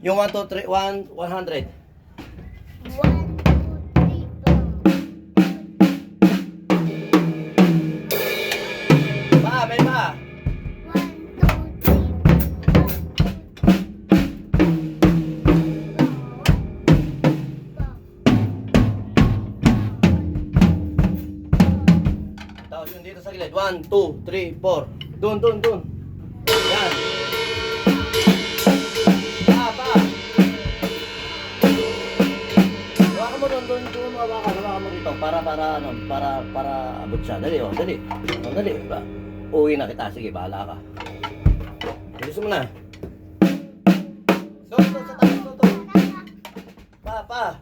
Yung 1, 2, 3, 1, 100. 1, 2, 3, 4. Pa, may pa. 1, 2, 3, 4. Tapos yung dito sa gilid. 1, 2, 3, 4. Doon. Yan. Pa. Hawakan mo doon. Hawakan mo dito. Para abot siya. Dali. Dali. Uwi na kita. Sige, bahala ka. Bilisan mo na. Doon, sa taas. Pa.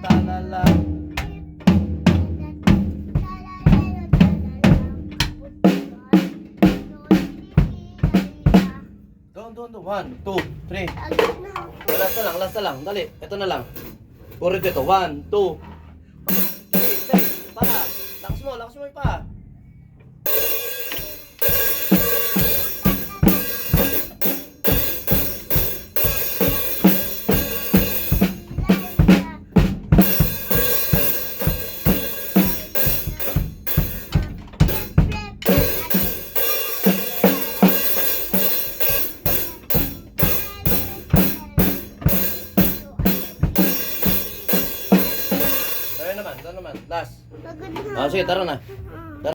Talala. Doon. 1, 2, 3. Last na lang. Dali. Ito na lang. Puro dito. 1, 2, 3. Pa. Lakas mo yung pa. Ito naman. Last. Sige, tara na.